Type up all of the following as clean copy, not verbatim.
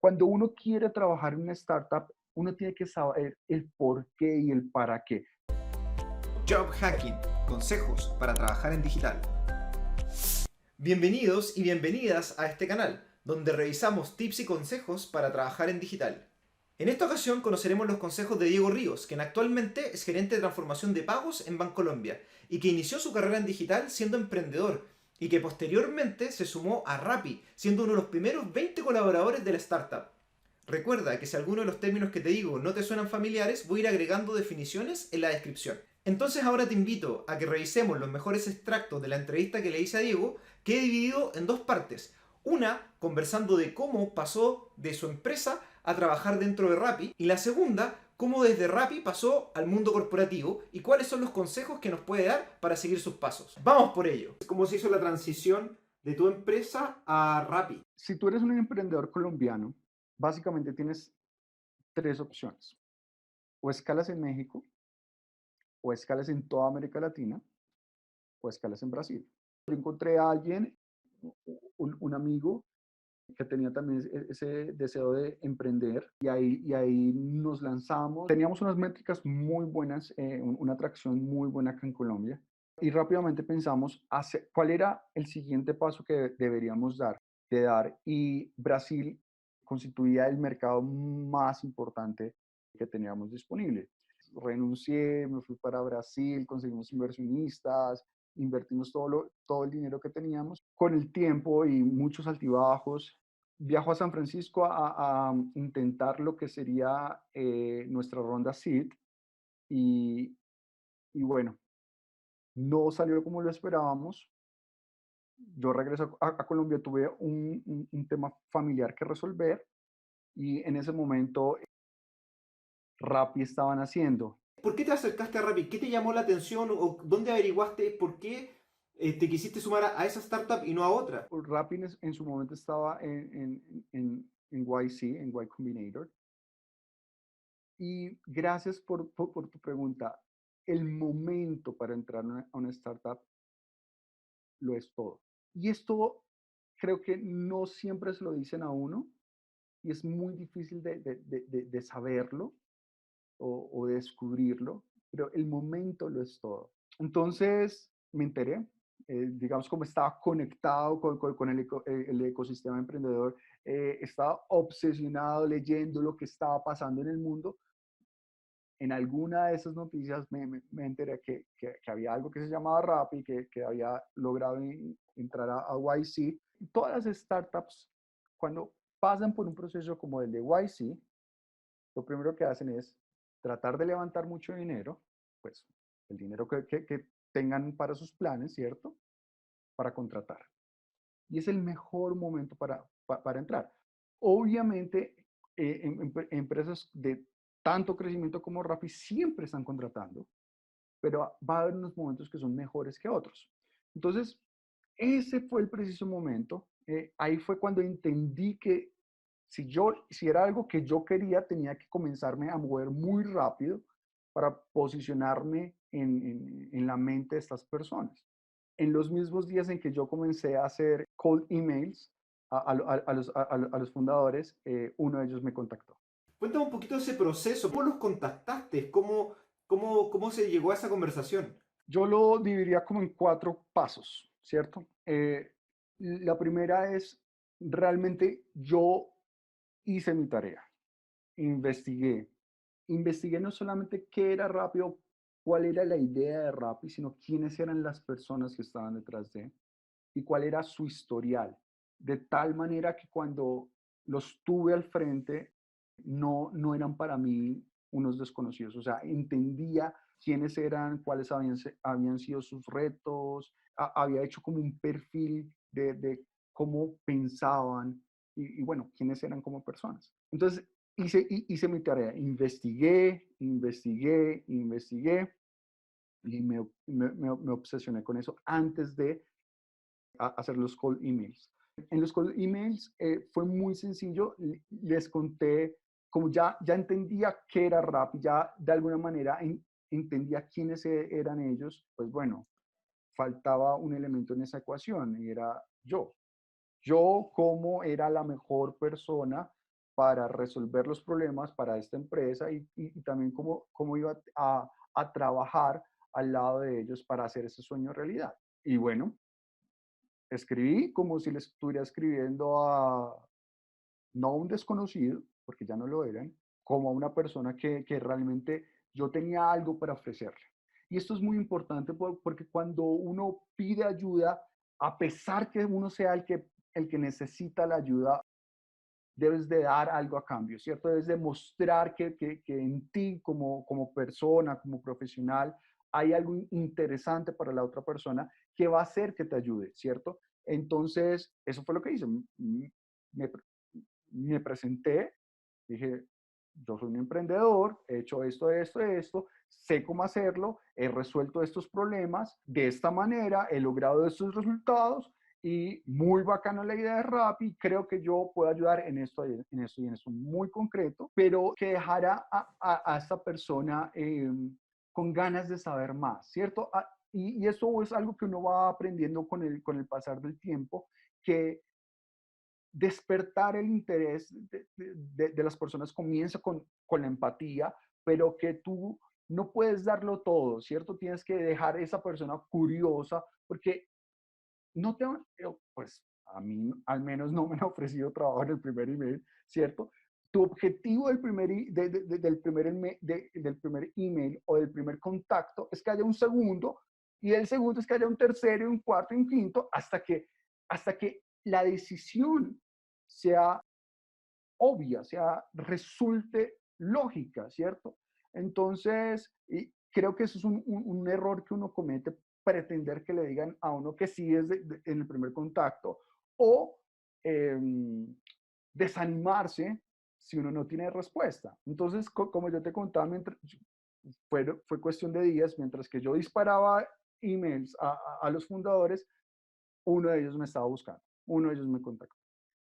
Cuando uno quiere trabajar en una startup, uno tiene que saber el por qué y el para qué. Job Hacking, consejos para trabajar en digital. Bienvenidos y bienvenidas a este canal, donde revisamos tips y consejos para trabajar en digital. En esta ocasión conoceremos los consejos de Diego Ríos, quien actualmente es gerente de transformación de pagos en Bancolombia y que inició su carrera en digital siendo emprendedor y que posteriormente se sumó a Rappi, siendo uno de los primeros 20 colaboradores de la startup. Recuerda que si alguno de los términos que te digo no te suenan familiares, voy a ir agregando definiciones en la descripción. Entonces ahora te invito a que revisemos los mejores extractos de la entrevista que le hice a Diego, que he dividido en dos partes. Una, conversando de cómo pasó de su empresa a trabajar dentro de Rappi, y la segunda, cómo desde Rappi pasó al mundo corporativo y cuáles son los consejos que nos puede dar para seguir sus pasos. Vamos por ello. ¿Cómo se hizo la transición de tu empresa a Rappi? Si tú eres un emprendedor colombiano, básicamente tienes tres opciones. O escalas en México, o escalas en toda América Latina, o escalas en Brasil. Yo encontré a alguien, un amigo, que tenía también ese deseo de emprender y ahí nos lanzamos. Teníamos unas métricas muy buenas, una atracción muy buena acá en Colombia y rápidamente pensamos cuál era el siguiente paso que deberíamos dar y Brasil constituía el mercado más importante que teníamos disponible. Renuncié, me fui para Brasil, conseguimos inversionistas, invertimos todo el dinero que teníamos. Con el tiempo y muchos altibajos, viajo a San Francisco a intentar lo que sería nuestra ronda SEED y, y bueno, no salió como lo esperábamos. Yo regreso a Colombia, tuve un tema familiar que resolver y en ese momento Rappi estaban haciendo. ¿Por qué te acercaste a Rappi? ¿Qué te llamó la atención o dónde averiguaste por qué te quisiste sumar a esa startup y no a otra? Rappi en su momento estaba en YC, en Y Combinator. Y gracias por tu pregunta. El momento para entrar a una startup lo es todo. Y esto creo que no siempre se lo dicen a uno y es muy difícil de saberlo o de descubrirlo, pero el momento lo es todo. Entonces me enteré, digamos como estaba conectado con el ecosistema emprendedor, estaba obsesionado leyendo lo que estaba pasando en el mundo. En alguna de esas noticias me enteré que había algo que se llamaba Rappi, que había logrado entrar a YC. Todas las startups, cuando pasan por un proceso como el de YC, lo primero que hacen es tratar de levantar mucho dinero, pues el dinero que tengan para sus planes, ¿cierto? Para contratar. Y es el mejor momento para entrar. Obviamente, empresas de tanto crecimiento como Rappi siempre están contratando, pero va a haber unos momentos que son mejores que otros. Entonces, ese fue el preciso momento. Ahí fue cuando entendí que si era algo que yo quería, tenía que comenzarme a mover muy rápido para posicionarme en la mente de estas personas. En los mismos días en que yo comencé a hacer cold emails a los fundadores, uno de ellos me contactó. Cuéntame un poquito de ese proceso. ¿Cómo los contactaste? ¿Cómo se llegó a esa conversación? Yo lo dividiría como en cuatro pasos, ¿cierto? La primera es, realmente yo hice mi tarea, investigué. Investigué no solamente qué era Rappi o cuál era la idea de Rappi, sino quiénes eran las personas que estaban detrás de y cuál era su historial. De tal manera que cuando los tuve al frente, no eran para mí unos desconocidos. O sea, entendía quiénes eran, cuáles habían sido sus retos, había hecho como un perfil de cómo pensaban y bueno, quiénes eran como personas. Entonces, hice mi tarea, investigué y me obsesioné con eso antes de hacer los cold emails. En los cold emails fue muy sencillo, les conté, como ya entendía qué era Rappi, ya de alguna manera entendía quiénes eran ellos, pues bueno, faltaba un elemento en esa ecuación y era yo. Yo como era la mejor persona para resolver los problemas para esta empresa y también cómo iba a trabajar al lado de ellos para hacer ese sueño realidad. Y bueno, escribí como si le estuviera escribiendo a no a un desconocido, porque ya no lo eran, como a una persona que realmente yo tenía algo para ofrecerle. Y esto es muy importante porque cuando uno pide ayuda, a pesar que uno sea el que necesita la ayuda, debes de dar algo a cambio, ¿cierto? Debes demostrar que en ti como persona, como profesional, hay algo interesante para la otra persona que va a hacer que te ayude, ¿cierto? Entonces, eso fue lo que hice. Me, me presenté, dije, yo soy un emprendedor, he hecho esto, sé cómo hacerlo, he resuelto estos problemas de esta manera, he logrado estos resultados y muy bacana la idea de Rappi, creo que yo puedo ayudar en esto, en esto y en esto muy concreto, pero que dejara a esta persona con ganas de saber más, ¿cierto? Y eso es algo que uno va aprendiendo con el pasar del tiempo, que despertar el interés de las personas comienza con la empatía, pero que tú no puedes darlo todo, ¿cierto? Tienes que dejar a esa persona curiosa, porque no te, pues a mí al menos no me han ofrecido trabajo en el primer email, ¿cierto? Tu objetivo del primer email o del primer contacto es que haya un segundo y el segundo es que haya un tercero y un cuarto y un quinto hasta que la decisión sea obvia, sea, resulte lógica, ¿cierto? Entonces, y creo que eso es un error que uno comete, pretender que le digan a uno que sí es en el primer contacto o eh, desanimarse si uno no tiene respuesta. Entonces, como yo te contaba, fue cuestión de días, mientras que yo disparaba emails a los fundadores, uno de ellos me estaba buscando, uno de ellos me contactó.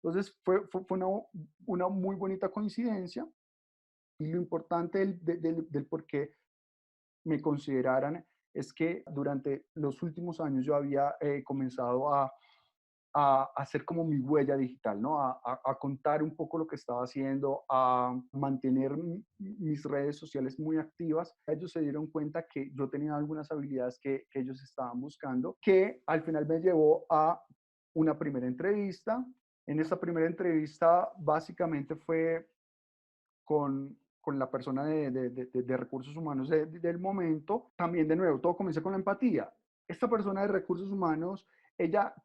Entonces fue una muy bonita coincidencia y lo importante del por qué me consideraran es que durante los últimos años yo había comenzado a hacer como mi huella digital, ¿no? A contar un poco lo que estaba haciendo, a mantener mis redes sociales muy activas. Ellos se dieron cuenta que yo tenía algunas habilidades que ellos estaban buscando, que al final me llevó a una primera entrevista. En esta primera entrevista básicamente fue con la persona de recursos humanos del momento. También de nuevo, todo comienza con la empatía. Esta persona de recursos humanos, ella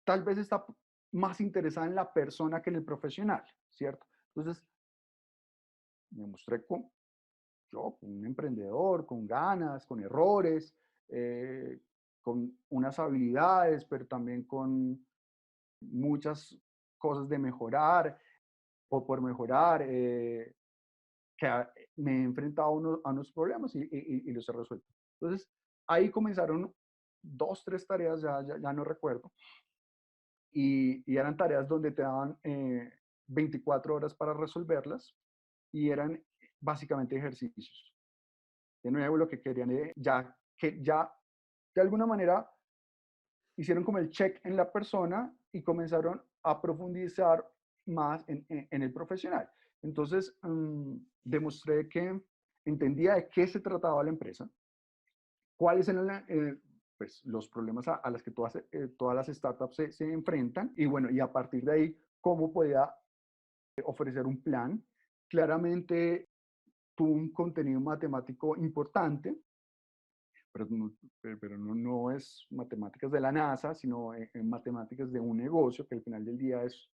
tal vez está más interesada en la persona que en el profesional, ¿cierto? Entonces, me mostré yo, un emprendedor, con ganas, con errores, eh, con unas habilidades, pero también con muchas cosas de mejorar o por mejorar, me he enfrentado a unos problemas y los he resuelto. Entonces, ahí comenzaron dos, tres tareas, ya no recuerdo, y eran tareas donde te daban 24 horas para resolverlas y eran básicamente ejercicios. De nuevo, lo que querían que ya de alguna manera hicieron como el check en la persona y comenzaron a profundizar más en el profesional. Entonces, demostré que entendía de qué se trataba la empresa, cuáles eran pues, los problemas a los que todas las startups se enfrentan y bueno, y a partir de ahí, cómo podía ofrecer un plan. Claramente tuvo un contenido matemático importante, pero no es matemáticas de la NASA, sino en matemáticas de un negocio, que al final del día es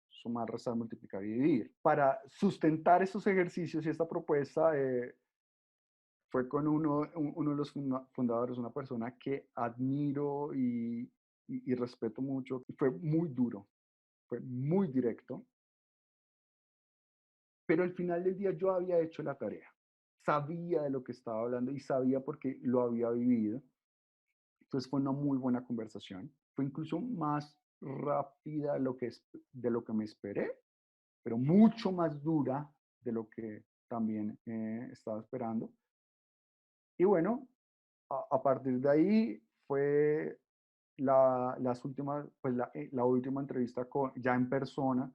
sumar, restar, multiplicar y dividir. Para sustentar estos ejercicios y esta propuesta, fue con uno de los fundadores, una persona que admiro y respeto mucho. Fue muy duro, fue muy directo, pero al final del día yo había hecho la tarea. Sabía de lo que estaba hablando y sabía porque lo había vivido. Entonces fue una muy buena conversación. Fue incluso más rápida de lo que me esperé, pero mucho más dura de lo que también estaba esperando. Y bueno, a partir de ahí fue las últimas, pues la última entrevista ya en persona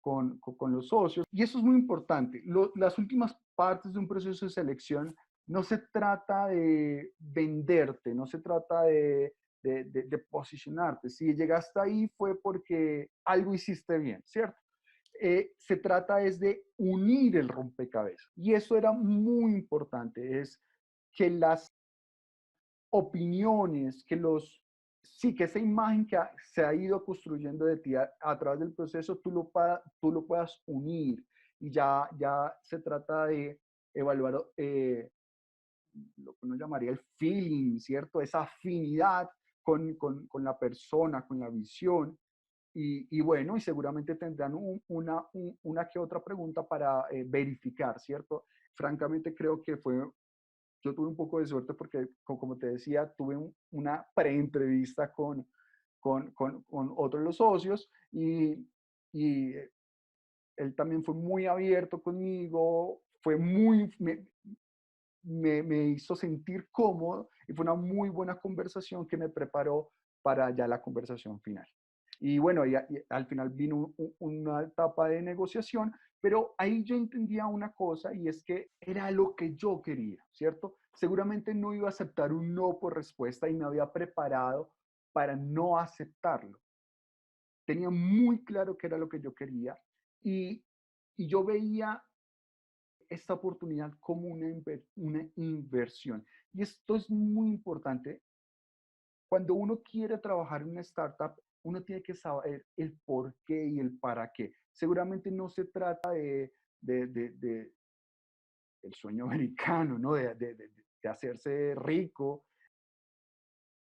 con los socios. Y eso es muy importante. Las últimas partes de un proceso de selección no se trata de venderte, no se trata de posicionarte. Si llegaste ahí fue porque algo hiciste bien, ¿cierto? Se trata es de unir el rompecabezas. Y eso era muy importante, es que las opiniones, sí, que esa imagen que se ha ido construyendo de ti a través del proceso, tú lo puedas unir y ya se trata de evaluar lo que uno llamaría el feeling, ¿cierto? Esa afinidad con la persona, con la visión. Y bueno, y seguramente tendrán una que otra pregunta para verificar, ¿cierto? Francamente creo que yo tuve un poco de suerte porque, como te decía, tuve una preentrevista con otro de los socios y él también fue muy abierto conmigo, me hizo sentir cómodo y fue una muy buena conversación que me preparó para ya la conversación final. Y bueno, y al final vino una etapa de negociación, pero ahí yo entendía una cosa y es que era lo que yo quería, ¿cierto? Seguramente no iba a aceptar un no por respuesta y me había preparado para no aceptarlo. Tenía muy claro qué era lo que yo quería y, y yo veía esta oportunidad como una inversión. Y esto es muy importante. Cuando uno quiere trabajar en una startup, uno tiene que saber el por qué y el para qué. Seguramente no se trata de el sueño americano, ¿no? De hacerse rico,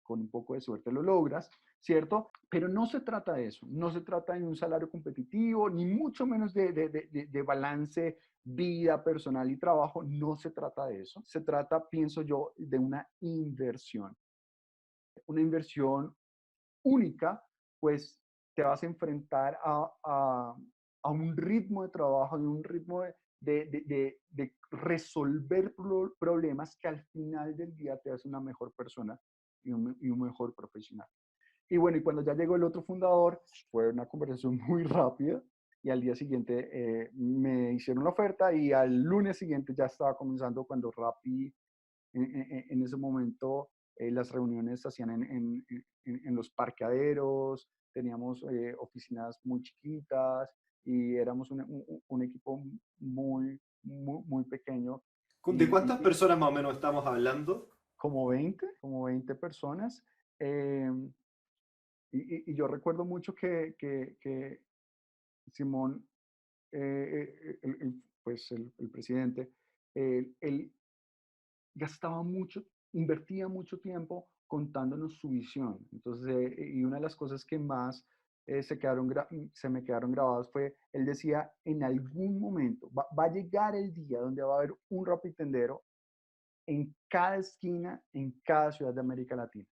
con un poco de suerte lo logras, ¿cierto? Pero no se trata de eso, no se trata de un salario competitivo, ni mucho menos de balance vida personal y trabajo, no se trata de eso. Se trata, pienso yo, de una inversión única, pues te vas a enfrentar a un ritmo de trabajo, de un ritmo de resolver problemas que al final del día te hace una mejor persona y un mejor profesional. Y bueno, y cuando ya llegó el otro fundador, fue una conversación muy rápida y al día siguiente me hicieron la oferta y al lunes siguiente ya estaba comenzando cuando Rappi en ese momento las reuniones se hacían en los parqueaderos, teníamos oficinas muy chiquitas y éramos un equipo muy pequeño. ¿De cuántas personas más o menos estamos hablando? Como 20 personas. Eh, y yo recuerdo mucho que Simón, pues el presidente, él invertía mucho tiempo contándonos su visión. Entonces, y una de las cosas que más se me quedaron grabadas fue, él decía, en algún momento va a llegar el día donde va a haber un rapitendero en cada esquina, en cada ciudad de América Latina.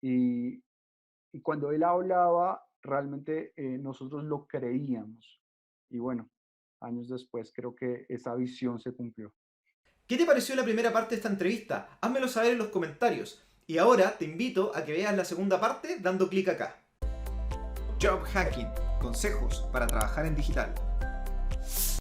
Y, y cuando él hablaba, realmente nosotros lo creíamos. Y bueno, años después creo que esa visión se cumplió. ¿Qué te pareció la primera parte de esta entrevista? Házmelo saber en los comentarios. Y ahora te invito a que veas la segunda parte dando clic acá. Job Hacking. Consejos para trabajar en digital.